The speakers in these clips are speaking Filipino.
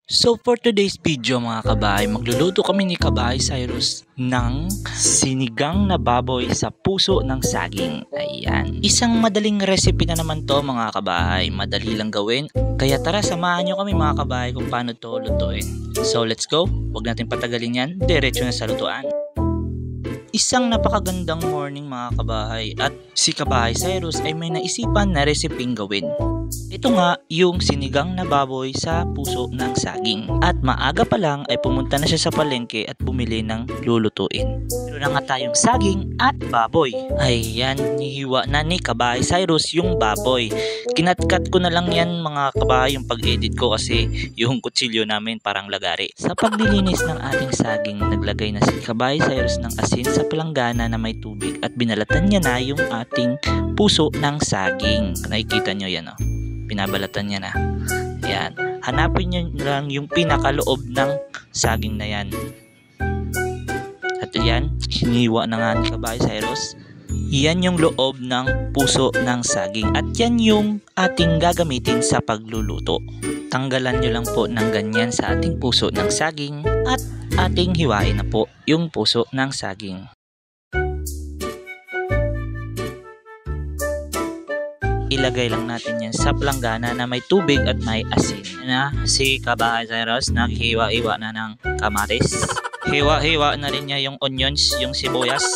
So for today's video mga kabahay, magluluto kami ni Kabahay Cyrus ng sinigang na baboy sa puso ng saging. Ayan. Isang madaling recipe na naman to mga kabahay. Madali lang gawin. Kaya tara, samahan nyo kami mga kabahay kung paano to lutuin. So let's go. Huwag natin patagalin yan. Diretso na sa lutuan. Isang napakagandang morning mga kabahay at si Kabahay Cyrus ay may naisipan na resepeng gawin. Ito nga yung sinigang na baboy sa puso ng saging. At maaga pa lang ay pumunta na siya sa palengke at bumili ng lulutuin. Meron na nga tayong saging at baboy. Ayan, nihiwa na ni Kabahay Cyrus yung baboy. Kinatkat ko na lang yan mga kabahay yung pag-edit ko kasi yung kutsilyo namin parang lagari. Sa paglilinis ng ating saging, naglagay na si Kabahay Cyrus ng asin sa palanggana na may tubig at binalatan niya na yung ating puso ng saging. Nakikita nyo yan oh. Pinabalatan niya na. Yan. Hanapin niyo lang yung pinakaloob ng saging na yan. At yan, hiniwa na nga ni Kabahay Cyrus. Yan yung loob ng puso ng saging. At yan yung ating gagamitin sa pagluluto. Tanggalan nyo lang po ng ganyan sa ating puso ng saging. At ating hiwain na po yung puso ng saging. Ilagay lang natin yan sa palanggana na may tubig at may asin. Na si Kabahay Cyrus naghiwa-hiwa na ng kamatis. Hiwa-hiwa na rin niya yung onions, yung sibuyas.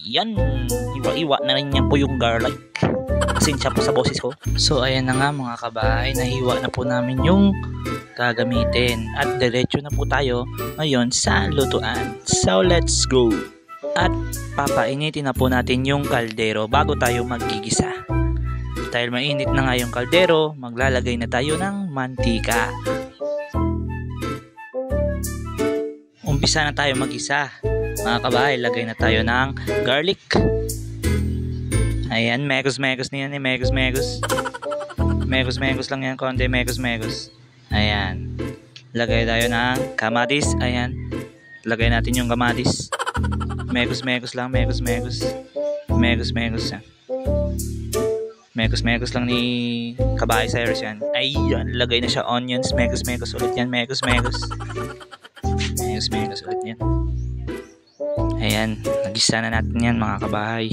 Yan, hiwa-hiwa na rin niya po yung garlic. Pasensya po sa boses ko. So ayan na nga mga kabahay, nahiwa na po namin yung gagamitin at diretso na po tayo ngayon sa lutuan. So let's go! At papainitin na po natin yung kaldero bago tayo maggigisa. Dahil mainit na nga yung kaldero, maglalagay na tayo ng mantika. Umpisa na tayo mag-isa. Mga kabahay, lagay na tayo ng garlic. Ayan, megos-megos na yan eh, megos-megos. Megos-megos lang yan, konti megos-megos. Ayan. Lagay tayo ng kamatis. Ayan. Lagay natin yung kamatis. Megos-megos lang. Megos-megos. Megos-megos yan. Megos-megos lang ni Kabahay Cyrus yan. Ayan. Lagay na siya onions. Megos-megos ulit yan. Megos-megos. Megos-megos ulit yan. Ayan. Nagisa na natin yan mga kabahay.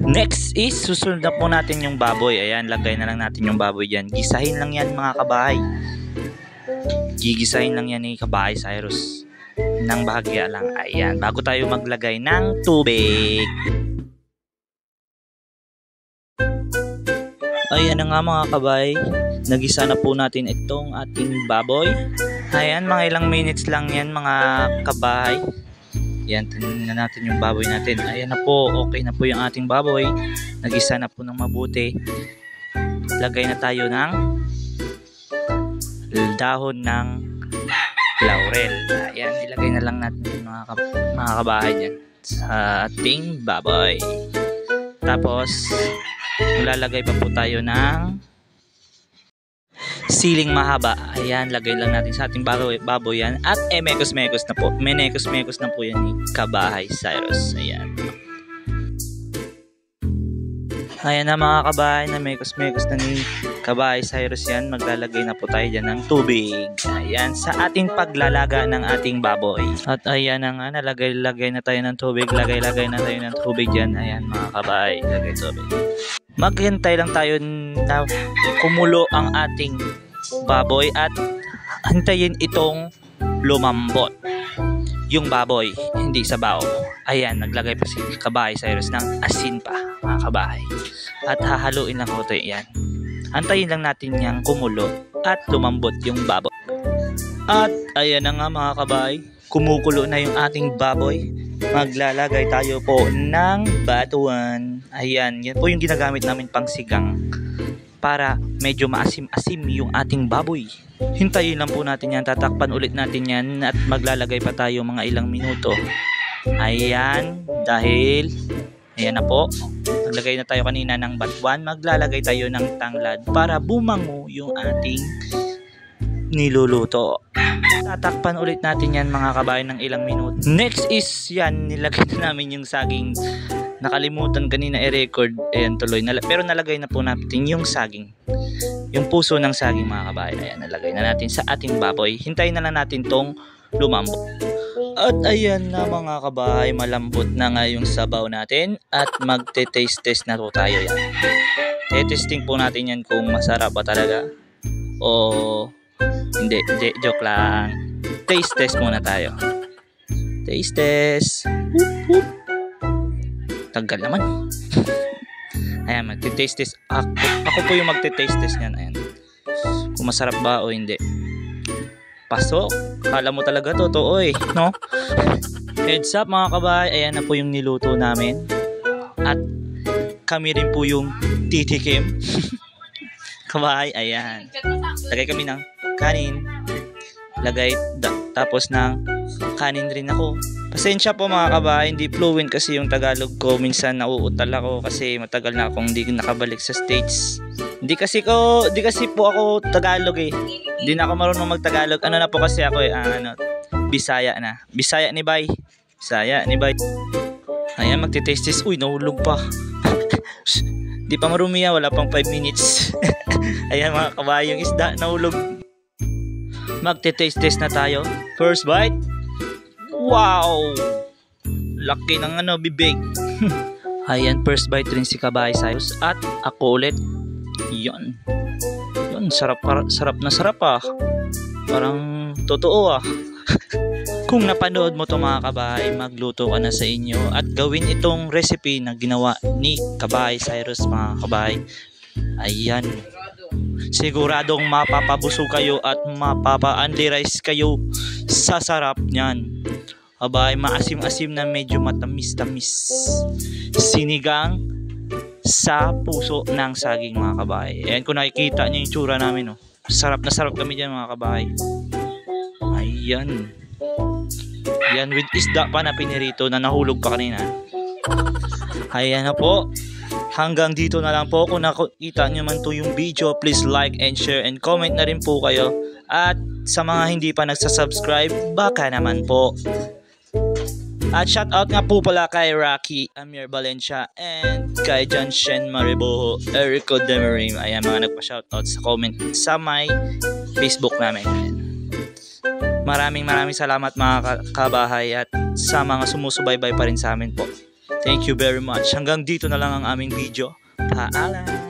Next is susunod na po natin yung baboy. Ayan, lagay na lang natin yung baboy dyan. Gisahin lang yan mga kabahay. Gigisahin lang yan ni Kabahay Cyrus nang bahagya lang. Ayan, bago tayo maglagay ng tubig. Ayan na nga mga kabahay, nagisa na po natin itong ating baboy. Ayan, mga ilang minutes lang yan mga kabahay. Yan, tingnan natin yung baboy natin. Ayan na po, okay na po yung ating baboy. Nagisa na po ng mabuti. Lagay na tayo ng dahon ng laurel. Ayan, ilagay na lang natin yung mga kabahay dyan sa ating baboy. Tapos, lalagay pa po tayo ng siling mahaba. Ayan, lagay lang natin sa ating baboy yan. At megos-megos na po. Menekos-megos na po yan ni Kabahay Cyrus. Ayan. Ayan na mga kabahay, na megos-megos na ni Kabahay Cyrus yan. Maglalagay na po tayo dyan ng tubig. Ayan, sa ating paglalaga ng ating baboy. At ayan na nga, nalagay na tayo ng tubig. Lagay na tayo ng tubig dyan. Ayan mga kabahay, lagay tubig. Maghintay lang tayo na kumulo ang ating baboy at hintayin itong lumambot yung baboy, hindi sabaw. Ayan, naglagay pa si Kabahay Cyrus ng asin pa mga kabahay at hahaluin lang ito. Yan, antayin lang natin yung kumulo at lumambot yung baboy. At ayan na nga mga kabahay, kumukulo na yung ating baboy. Maglalagay tayo po ng batuan. Ayan, yan po yung ginagamit namin pang sigang para medyo maasim-asim yung ating baboy. Hintayin lang po natin yan, tatakpan ulit natin yan at maglalagay pa tayo mga ilang minuto. Ayan, dahil ayan na po, naglagay na tayo kanina ng batuan, maglalagay tayo ng tanglad para bumango yung ating niluluto. Tatakpan ulit natin yan mga kabayan ng ilang minuto. Next is yan, nilagay na namin yung saging nakalimutan kanina i-record. Ayan, tuloy. Pero nalagay na po natin yung saging. Yung puso ng saging mga kabayan. Ayan, nalagay na natin sa ating baboy. Hintayin na lang natin tong lumambot. At ayan na mga kabahay, malambot na nga yung sabaw natin. At magte-taste test na po tayo yan. Testing po natin yan kung masarap ba talaga. O hindi, joke lang. Taste test muna tayo. Taste test. Tagal naman. Ayan, magte-taste test. Ako po yung magte-taste test niyan. Ayan. Kung masarap ba o hindi. Pasok. Kala mo talaga totoo eh, no? Heads up mga kabay. Ayan na po yung niluto namin. At kami rin po yung titikim. Kabay, ayan. Lagay kami ng kanin. Tapos ng kanin rin ako. Pasensya po mga kabay, hindi fluent kasi yung Tagalog ko. Minsan nauutal ako kasi matagal na akong hindi nakabalik sa States. Hindi kasi po ako Tagalog eh. Hindi na ako marunong mag-Tagalog. Ano na po kasi ako eh, Bisaya na. Bisaya ni Bay. Ayan, magte-taste test. Uy, nahulog pa. Di pa marumi yan, wala pang 5 minutes. Ayan mga kabay, yung isda nahulog. Magte-taste test na tayo. First bite. Wow! Laki ng bibig. Ayan, first bite rin si Kabay Cyrus. At ako ulit. Yun, sarap na sarap ah. Parang totoo ah. Kung napanood mo to mga kabay, magluto ka na sa inyo. At gawin itong recipe na ginawa ni Kabay Cyrus mga kabay. Ayan. Siguradong mapapabusog kayo at mapapa-unli-rice kayo sa sarap niyan. Abay, maasim-asim na medyo matamis-tamis. Sinigang sa puso ng saging mga kabay. Ayan, kung nakikita niyo yung tsura namin, oh. Sarap na sarap kami dyan mga kabay. Ayan. Ayan, with isda pa na pinirito na nahulog pa kanina. Ayan na po. Hanggang dito na lang po. Kung nakita nyo man to yung video, please like and share and comment na rin po kayo. At sa mga hindi pa nagsasubscribe, baka naman po. At shout out nga po pala kay Rocky Amir Valencia and kay John Shen Mariboho, Erico Demerim. Ayan, mga nagpa-shoutout sa comment sa my Facebook namin. Maraming salamat mga kabahay at sa mga sumusubaybay pa rin sa amin po. Thank you very much. Hanggang dito na lang ang aming video. Paalam!